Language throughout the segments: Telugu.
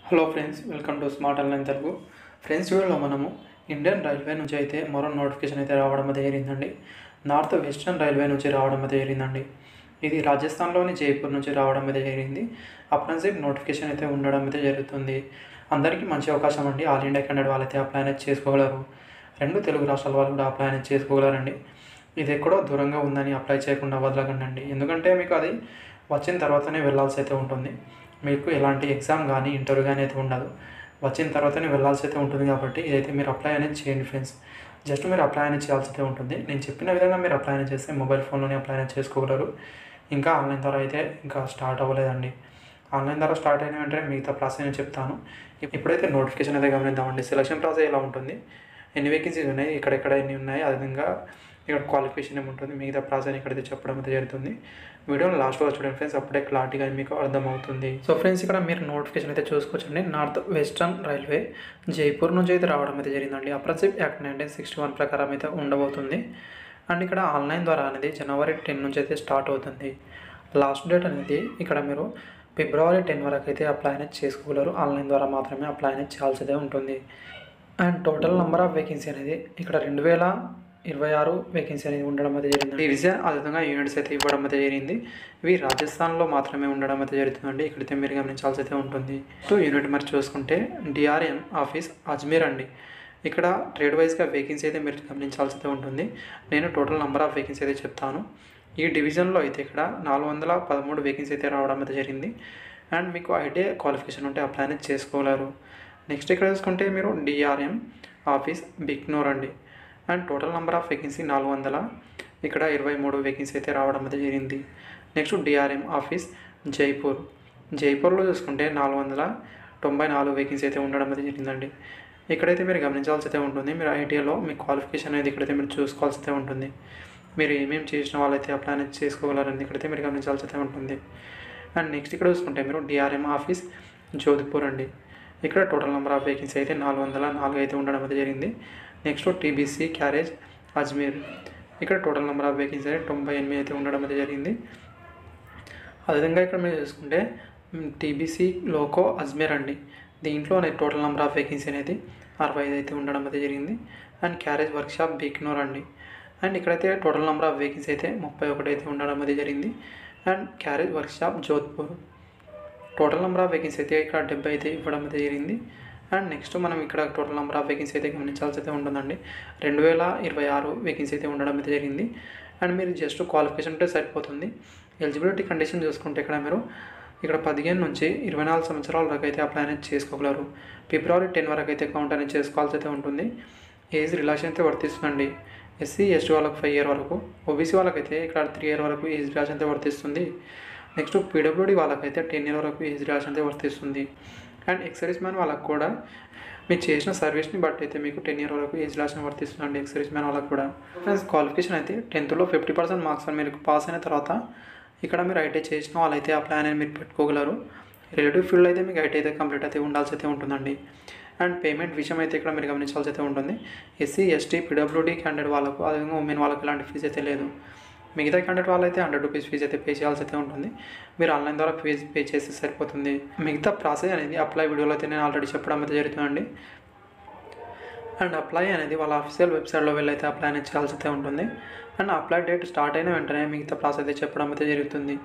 Hello friends, welcome to smart online Telugu. Friends, వీడియోలో మనము ఇండియన్ రైల్వే నుంచి అయితే మరో నోటిఫికేషన్ అయితే రావడం జరిగిందండి. నార్త్ వెస్టర్న్ రైల్వే నుంచి రావడం జరిగిందండి. ఇది రాజస్థాన్లోని జైపూర్ నుంచి రావడం జరిగింది. అప్రెంటిస్‌షిప్ నోటిఫికేషన్ అయితే ఉండడం అయితే జరుగుతుంది. అందరికీ మంచి అవకాశం అండి. ఆల్ ఇండియా క్యాండిడేట్ వాళ్ళైతే అప్లై అనేది చేసుకోగలరు. 2 తెలుగు రాష్ట్రాల వాళ్ళు కూడా అప్లై అనేది చేసుకోగలరండి. ఇది ఎక్కడో దూరంగా ఉందని అప్లై చేయకుండా వదలకండి. ఎందుకంటే మీకు అది వచ్చిన తర్వాతనే వెళ్ళాల్సి అయితే ఉంటుంది. మీకు ఎలాంటి ఎగ్జామ్ కానీ ఇంటర్వ్యూ కానీ అయితే ఉండదు. వచ్చిన తర్వాతనే వెళ్ళాల్సి అయితే ఉంటుంది. కాబట్టి ఇదైతే మీరు అప్లై అనేది చేయండి ఫ్రెండ్స్. జస్ట్ మీరు అప్లై అనేది చేయాల్సి అయితే ఉంటుంది. నేను చెప్పిన విధంగా మీరు అప్లై అనేది చేస్తే మొబైల్ ఫోన్లోనే అప్లై అనేది చేసుకోగలరు. ఇంకా ఆన్లైన్ ద్వారా అయితే ఇంకా స్టార్ట్ అవ్వలేదండి. ఆన్లైన్ ద్వారా స్టార్ట్ అయిన వెంటనే మిగతా ప్రాసెస్ నేను చెప్తాను. ఇప్పుడైతే నోటిఫికేషన్ అయితే గమనిద్దామండి. సెలక్షన్ ప్రాసెస్ ఎలా ఉంటుంది, ఎన్ని వేకెన్సీస్ ఉన్నాయి, ఎక్కడెక్కడ ఎన్ని ఉన్నాయి, అదేవిధంగా ఇక్కడ క్వాలిఫికేషన్ ఏముంటుంది, మిగతా ప్రాసెస్ ఇక్కడైతే చెప్పడం అయితే జరుగుతుంది. వీడియోని లాస్ట్ వరకు చూడండి ఫ్రెండ్స్, అప్పుడే క్లారిటీగా మీకు అర్థమవుతుంది. సో ఫ్రెండ్స్, ఇక్కడ మీరు నోటిఫికేషన్ అయితే చూసుకోవచ్చండి. నార్త్ వెస్టర్న్ రైల్వే జైపూర్ నుంచి అయితే రావడం అయితే జరిగిందండి. అప్రెంటిస్‌షిప్ యాక్ట్ 1961 ప్రకారం అయితే ఉండబోతుంది. అండ్ ఇక్కడ ఆన్లైన్ ద్వారా అనేది జనవరి 10 నుంచి అయితే స్టార్ట్ అవుతుంది. లాస్ట్ డేట్ అనేది ఇక్కడ మీరు ఫిబ్రవరి 10 వరకు అయితే అప్లై అనేది చేసుకోగలరు. ఆన్లైన్ ద్వారా మాత్రమే అప్లై అనేది చేయాల్సి ఉంటుంది. And total number of vacancy అనేది ఇక్కడ 2026 వేకెన్సీ అనేది ఉండడం అయితే జరిగింది. డివిజన్ అదేవిధంగా యూనిట్స్ అయితే ఇవ్వడం అయితే జరిగింది. ఇవి రాజస్థాన్లో మాత్రమే ఉండడం అయితే జరుగుతుందండి. ఇక్కడైతే మీరు గమనించాల్సి అయితే ఉంటుంది. యూనిట్ మరి చూసుకుంటే డిఆర్ఎం ఆఫీస్ అజ్మీర్ అండి. ఇక్కడ ట్రేడ్ వైజ్గా వేకెన్సీ అయితే మీరు గమనించాల్సి అయితే ఉంటుంది. నేను టోటల్ నెంబర్ ఆఫ్ వేకెన్సీ అయితే చెప్తాను. ఈ డివిజన్లో అయితే ఇక్కడ 413 వేకెన్సీ అయితే రావడం అయితే జరిగింది. అండ్ మీకు ఐటీఐ క్వాలిఫికేషన్ ఉంటే అప్లై అనేది చేసుకోగలరు. నెక్స్ట్ ఇక్కడ చూసుకుంటే మీరు డిఆర్ఎం ఆఫీస్ బిక్నూర్ అండి. And total number of vacancy 400, ఇక్కడ 23 వేకెన్సీ అయితే రావడం అయితే జరిగింది. నెక్స్ట్ డిఆర్ఎం ఆఫీస్ జైపూర్లో చూసుకుంటే 494 వేకెన్సీ అయితే ఉండడం అయితే జరిగిందండి. ఇక్కడైతే మీరు గమనించాల్సి అయితే ఉంటుంది. మీరు ఐటీఐలో మీ క్వాలిఫికేషన్ అనేది ఇక్కడైతే మీరు చూసుకోవాల్సి అయితే ఉంటుంది. మీరు ఏమేమి చేసిన వాళ్ళైతే అప్లై అనేది చేసుకోగలరని ఇక్కడైతే మీరు గమనించాల్సి అయితే ఉంటుంది. అండ్ నెక్స్ట్ ఇక్కడ చూసుకుంటే మీరు డిఆర్ఎం ఆఫీస్ జోధ్పూర్ అండి. ఇక్కడ టోటల్ నెంబర్ ఆఫ్ వేకెన్సీ అయితే 404 అయితే ఉండడం అయితే జరిగింది. Next TBC carriage Ajmer. ఇక్కడ టోటల్ నెంబర్ ఆఫ్ వేకెన్సీ అయితే 98 అయితే ఉండడం అయితే జరిగింది. అదేవిధంగా ఇక్కడ మీరు చూసుకుంటే టీబీసీ లోకో అజ్మీర్ అండి. దీంట్లో టోటల్ నెంబర్ ఆఫ్ వేకెన్సీ అనేది 65 అయితే ఉండడం అయితే జరిగింది. అండ్ క్యారేజ్ వర్క్షాప్ బిక్నూర్ అండి. అండ్ ఇక్కడైతే టోటల్ నెంబర్ ఆఫ్ వేకెన్సీ అయితే 31 అయితే ఉండడం అయితే జరిగింది. And carriage workshop Jodhpur total number of vacancy అయితే ఇక్కడ 70 అయితే ఇవ్వడం అయితే జరిగింది. అండ్ నెక్స్ట్ మనం ఇక్కడ టోటల్ నెంబర్ ఆఫ్ వేకెన్సీ అయితే గమనించాల్సి అయితే ఉంటుందండి. 2026 వేకెన్సీ అయితే ఉండడం అయితే జరిగింది. అండ్ మీరు జస్ట్ క్వాలిఫికేషన్ ఉంటే సరిపోతుంది. ఎలిజిబిలిటీ కండిషన్ చూసుకుంటే ఇక్కడ 15 నుంచి 24 సంవత్సరాల వరకు అయితే అప్లై అనేది చేసుకోగలరు. ఫిబ్రవరి 10 వరకు అయితే కౌంట్ అనేది చేసుకోవాల్సి అయితే ఉంటుంది. ఏజ్ రిలాక్సేషన్ అయితే వర్తిస్తుందండి. ఎస్సీ ఎస్టీ వాళ్ళకి 5 ఇయర్ వరకు, ఓబీసీ వాళ్ళకైతే ఇక్కడ 3 ఇయర్ వరకు ఏజ్ రిలాక్సేషన్ అయితే వర్తిస్తుంది. నెక్స్ట్ పీడబ్ల్యూడీ వాళ్ళకైతే 10 ఇయర్ వరకు ఏజ్ రిలాక్సేషన్ అయితే వర్తిస్తుంది. అండ్ ఎక్సర్వీస్ మ్యాన్ వాళ్ళకు కూడా మీరు చేసిన సర్వీస్ని బట్టి అయితే మీకు 10 ఇయర్ వరకు ఏజ్ రిలాక్సేషన్ వర్తిస్తుందండి ఎక్సర్వీస్ మ్యాన్ వాళ్ళకు కూడా. ఫ్రెండ్స్, క్వాలిఫికేషన్ అయితే 10th లో 50% మార్క్స్ అని మీరు పాస్ అయిన తర్వాత ఇక్కడ మీరు ఐటీఐ చేసిన వాళ్ళైతే అప్లై అనేది మీరు పెట్టుకోగలరు. రిలేటివ్ ఫీల్డ్ అయితే మీకు ఐటీఐ అయితే కంప్లీట్ అయితే ఉండాల్సి అయితే ఉంటుందండి. అండ్ పేమెంట్ విషయం అయితే ఇక్కడ మీరు గమనించాల్సి అయితే ఉంటుంది. ఎస్సీ ఎస్టీ పీడబ్ల్యూడీ క్యాండిడేట్ వాళ్ళకు, అదేవిధంగా ఉమెన్ వాళ్ళకి ఎలాంటి ఫీజు అయితే లేదు. మిగతా క్యాండిడేట్ వాళ్ళైతే 100 రూపీస్ ఫీజు అయితే పే చేయాల్సి అయితే ఉంటుంది. మీరు ఆన్లైన్ ద్వారా ఫీజు పే చేస్తే సరిపోతుంది. మిగతా ప్రాసెస్ అనేది అప్లై వీడియోలో అయితే నేను ఆల్రెడీ చెప్పడం అయితే జరుగుతుందండి. అండ్ అప్లై అనేది వాళ్ళ అఫీషియల్ వెబ్సైట్లో వెళ్ళైతే అప్లై అనేది చేయాల్సి అయితే ఉంటుంది. అండ్ అప్లై డేట్ స్టార్ట్ అయిన వెంటనే మిగతా ప్రాసెస్ అయితే చెప్పడం అయితే జరుగుతుంది.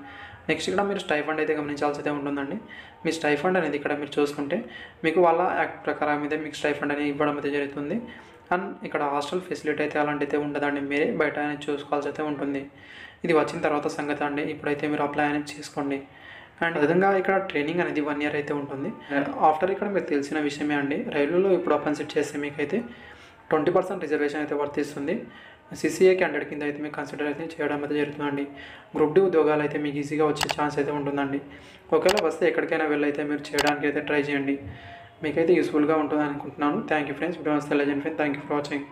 నెక్స్ట్ ఇక్కడ మీరు స్టైఫండ్ అయితే గమనించాల్సి అయితే ఉంటుందండి. మీ స్టైఫండ్ అనేది ఇక్కడ మీరు చూసుకుంటే మీకు వాళ్ళ యాక్ట్ ప్రకారం అయితే మీకు స్టైఫండ్ అనేది ఇవ్వడం అయితే జరుగుతుంది. అండ్ ఇక్కడ హాస్టల్ ఫెసిలిటీ అయితే అలాంటి అయితే ఉండదండి. మీరే బయట అనేది చూసుకోవాల్సి అయితే ఉంటుంది. ఇది వచ్చిన తర్వాత సంగతి అండి. ఇప్పుడైతే మీరు అప్లై అనేది చేసుకోండి. అండ్ విధంగా ఇక్కడ ట్రైనింగ్ అనేది 1 ఇయర్ అయితే ఉంటుంది. ఆఫ్టర్ ఇక్కడ మీకు తెలిసిన విషయమే అండి, రైల్వేలో ఇప్పుడు అప్రెంటిస్‌షిప్ చేస్తే మీకైతే 20% రిజర్వేషన్ అయితే వర్తిస్తుంది. సిసిఏ క్యాండిడేట్ కింద అయితే మీకు కన్సిడర్ అయితే చేయడం అయితే జరుగుతుందండి. గ్రూప్ డి ఉద్యోగాలు అయితే మీకు ఈజీగా వచ్చే ఛాన్స్ అయితే ఉంటుందండి. ఒకవేళ వస్తే ఎక్కడికైనా వెళ్ళైతే మీరు చేయడానికి అయితే ట్రై చేయండి. మీకైతే యూస్ఫుల్గా ఉంటుంది అనుకుంటున్నాను. Thank you friends. వీడియో వస్తే లైక్ చేయండి friends. Thank you for watching.